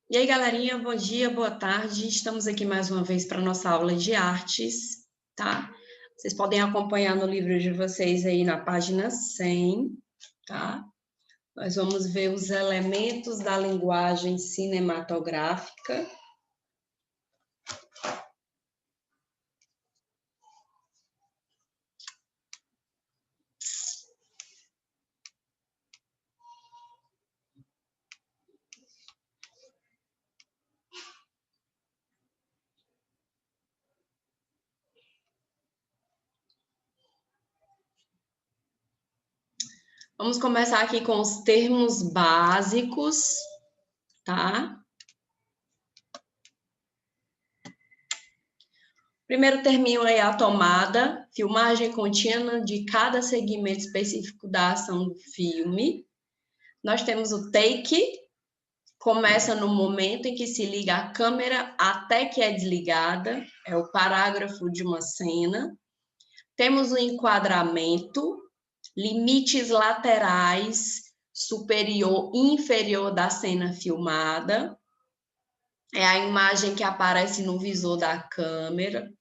E aí, galerinha, bom dia, boa tarde. Estamos aqui mais uma vez para a nossa aula de artes, tá? Vocês podem acompanhar no livro de vocês aí na página 100, tá? Nós vamos ver os elementos da linguagem cinematográfica. Vamos começar aqui com os termos básicos, tá? Primeiro terminho aí, a tomada, filmagem contínua de cada segmento específico da ação do filme. Nós temos o take, começa no momento em que se liga a câmera até que é desligada, é o parágrafo de uma cena. Temos o enquadramento, limites laterais, superior e inferior da cena filmada. É a imagem que aparece no visor da câmera.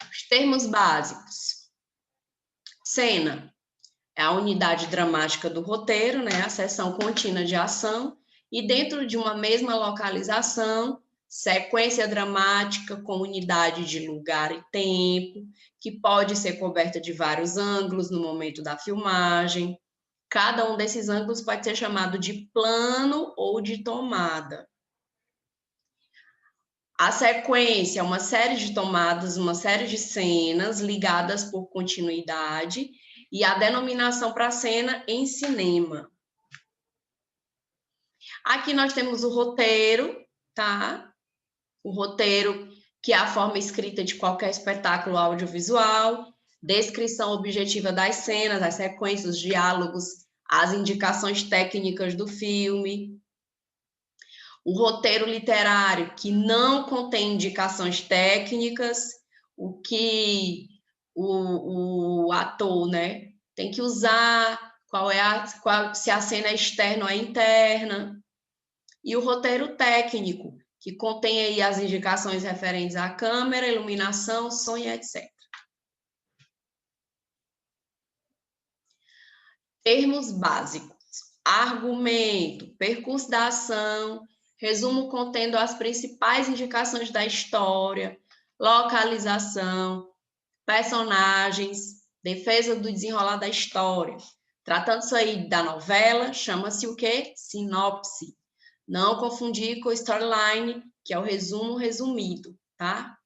Os termos básicos. Cena é a unidade dramática do roteiro, né? A seção contínua de ação. E dentro de uma mesma localização, sequência dramática com unidade de lugar e tempo, que pode ser coberta de vários ângulos no momento da filmagem. Cada um desses ângulos pode ser chamado de plano ou de tomada. A sequência é uma série de tomadas, uma série de cenas ligadas por continuidade, e a denominação para a cena em cinema. Aqui nós temos o roteiro, tá? O roteiro, que é a forma escrita de qualquer espetáculo audiovisual, descrição objetiva das cenas, as sequências, os diálogos, as indicações técnicas do filme. O roteiro literário, que não contém indicações técnicas, o que o ator, né, tem que usar, se a cena é externa ou é interna. E o roteiro técnico, que contém aí as indicações referentes à câmera, iluminação, som e etc. Termos básicos. Argumento, percurso da ação, resumo contendo as principais indicações da história, localização, personagens, defesa do desenrolar da história. Tratando-se aí da novela, chama-se o quê? Sinopse. Não confundir com storyline, que é o resumo resumido, tá?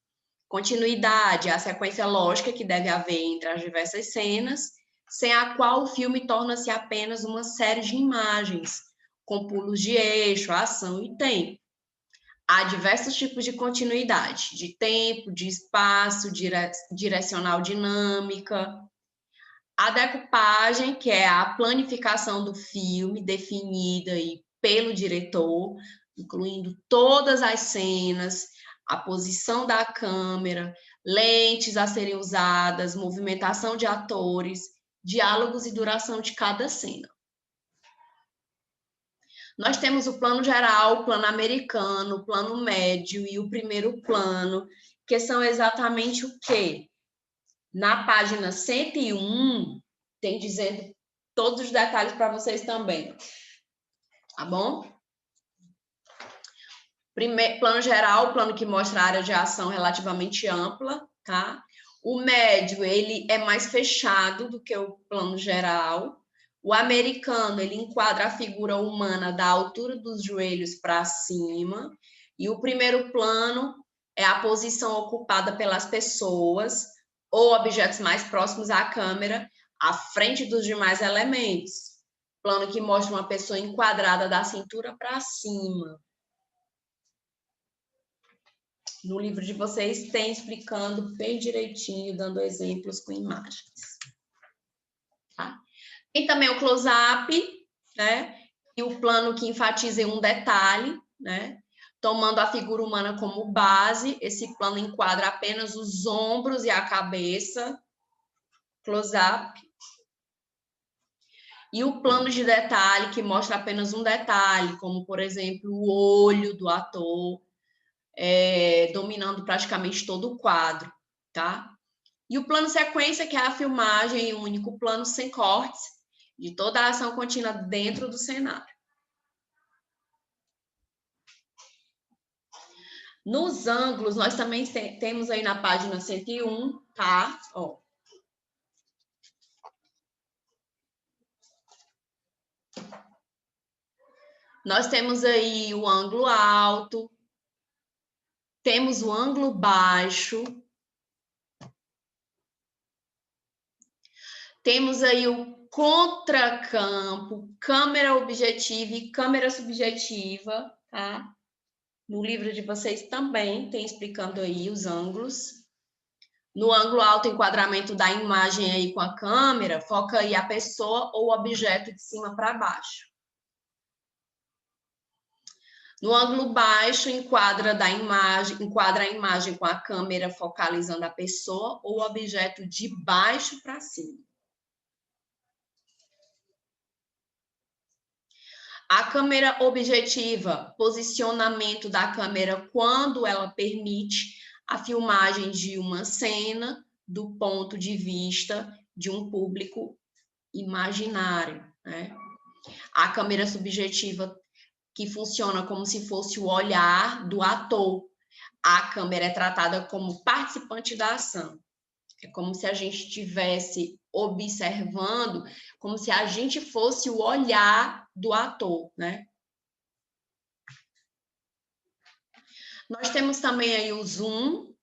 Continuidade, a sequência lógica que deve haver entre as diversas cenas, sem a qual o filme torna-se apenas uma série de imagens, com pulos de eixo, ação e tempo. Há diversos tipos de continuidade, de tempo, de espaço, direcional dinâmica. A decupagem, que é a planificação do filme, definida aí pelo diretor, incluindo todas as cenas, a posição da câmera, lentes a serem usadas, movimentação de atores, diálogos e duração de cada cena. Nós temos o plano geral, o plano americano, o plano médio e o primeiro plano, que são exatamente o quê? Na página 101, tem dizendo todos os detalhes para vocês também, tá bom? Primeiro, plano geral, plano que mostra a área de ação relativamente ampla, tá? O médio, ele é mais fechado do que o plano geral. O americano, ele enquadra a figura humana da altura dos joelhos para cima. E o primeiro plano é a posição ocupada pelas pessoas ou objetos mais próximos à câmera, à frente dos demais elementos. Plano que mostra uma pessoa enquadrada da cintura para cima. No livro de vocês tem explicando bem direitinho, dando exemplos com imagens. Tá? Tem também o close-up, né? E o plano que enfatiza em um detalhe, né? Tomando a figura humana como base, esse plano enquadra apenas os ombros e a cabeça. Close-up. E o plano de detalhe, que mostra apenas um detalhe, como, por exemplo, o olho do ator, dominando praticamente todo o quadro, tá? E o plano sequência, que é a filmagem em um único plano, sem cortes, de toda a ação contínua dentro do cenário. Nos ângulos, nós também temos aí na página 101, tá? Ó. Nós temos aí o ângulo alto, temos o ângulo baixo, temos aí o contracampo, câmera objetiva e câmera subjetiva, tá? No livro de vocês também tem explicando aí os ângulos. No ângulo alto, enquadramento da imagem aí com a câmera, foca aí a pessoa ou o objeto de cima para baixo. No ângulo baixo, enquadra a imagem com a câmera focalizando a pessoa ou o objeto de baixo para cima. A câmera objetiva, posicionamento da câmera quando ela permite a filmagem de uma cena do ponto de vista de um público imaginário, né? A câmera subjetiva, que funciona como se fosse o olhar do ator. A câmera é tratada como participante da ação. É como se a gente estivesse observando, como se a gente fosse o olhar do ator, né? Nós temos também aí o zoom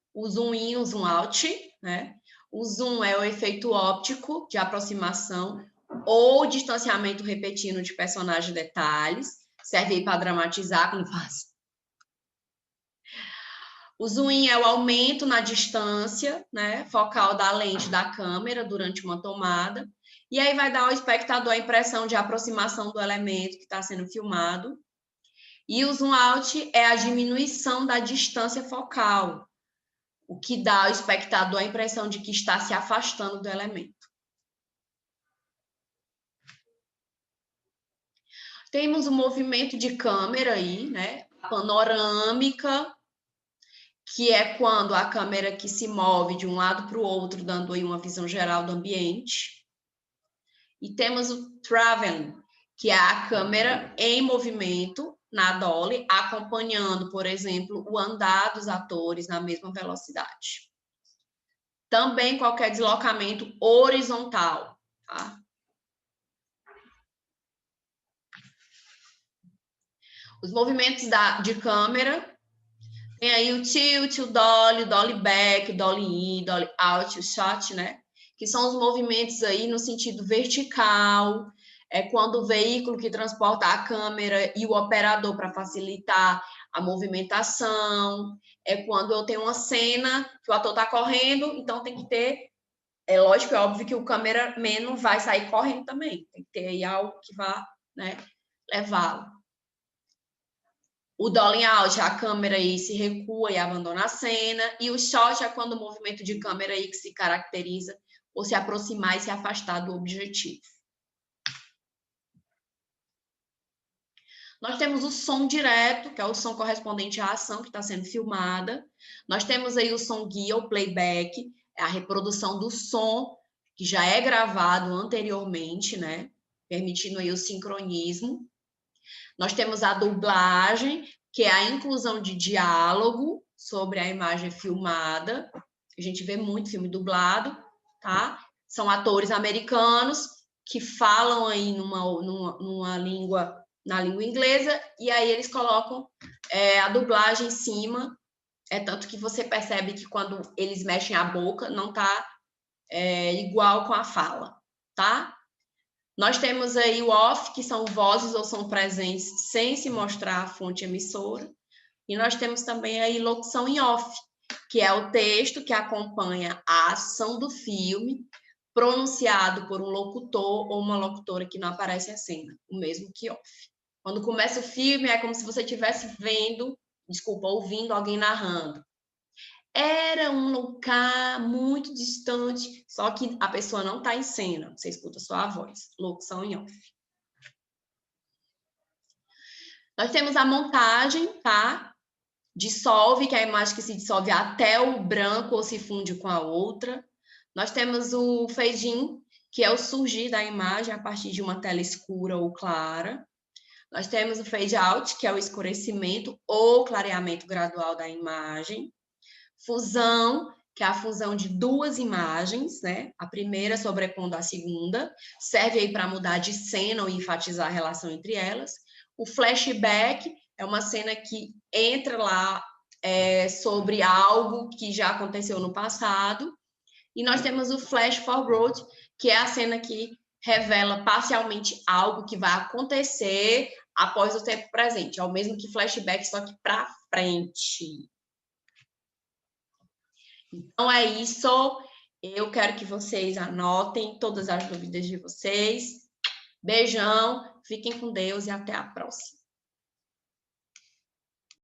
in, o zoom out, né? O zoom é o efeito óptico de aproximação ou distanciamento repetido de personagens e detalhes. Serve para dramatizar quando faz. O zoom in é o aumento na distância, né, focal da lente da câmera durante uma tomada. E aí vai dar ao espectador a impressão de aproximação do elemento que está sendo filmado. E o zoom out é a diminuição da distância focal, o que dá ao espectador a impressão de que está se afastando do elemento. Temos o movimento de câmera aí, né? Panorâmica, que é quando a câmera que se move de um lado para o outro, dando aí uma visão geral do ambiente. E temos o traveling, que é a câmera em movimento na dolly, acompanhando, por exemplo, o andar dos atores na mesma velocidade. Também qualquer deslocamento horizontal, tá? Os movimentos de câmera, tem aí o tilt, o dolly back, o dolly in, dolly out, o shot, né? Que são os movimentos aí no sentido vertical, é quando o veículo que transporta a câmera e o operador para facilitar a movimentação, é quando eu tenho uma cena que o ator está correndo, então tem que ter, é lógico, é óbvio que o cameraman não vai sair correndo também, tem que ter aí algo que vá, né, levá-lo. O dolly out, a câmera aí se recua e abandona a cena. E o shot é quando o movimento de câmera aí que se caracteriza por se aproximar e se afastar do objetivo. Nós temos o som direto, que é o som correspondente à ação que está sendo filmada. Nós temos aí o som guia, o playback, é a reprodução do som que já é gravado anteriormente, né? Permitindo aí o sincronismo. Nós temos a dublagem, que é a inclusão de diálogo sobre a imagem filmada. A gente vê muito filme dublado, tá? São atores americanos que falam aí numa língua, na língua inglesa, e aí eles colocam a dublagem em cima. É tanto que você percebe que quando eles mexem a boca, não tá igual com a fala, tá? Nós temos aí o off, que são vozes ou são presentes sem se mostrar a fonte emissora. E nós temos também aí locução em off, que é o texto que acompanha a ação do filme, pronunciado por um locutor ou uma locutora que não aparece a cena, o mesmo que off. Quando começa o filme, é como se você estivesse ouvindo alguém narrando. era um lugar muito distante, só que a pessoa não está em cena, você escuta só a voz, locução em off. Nós temos a montagem, tá? Dissolve, que é a imagem que se dissolve até o branco ou se funde com a outra. Nós temos o fade-in, que é o surgir da imagem a partir de uma tela escura ou clara. Nós temos o fade-out, que é o escurecimento ou clareamento gradual da imagem. Fusão, que é a fusão de duas imagens, né? A primeira sobrepondo a segunda, serve aí para mudar de cena ou enfatizar a relação entre elas. O flashback é uma cena que entra lá sobre algo que já aconteceu no passado. E nós temos o flash forward, que é a cena que revela parcialmente algo que vai acontecer após o tempo presente. É o mesmo que flashback, só que para frente. Então é isso. Eu quero que vocês anotem todas as dúvidas de vocês. Beijão, fiquem com Deus e até a próxima.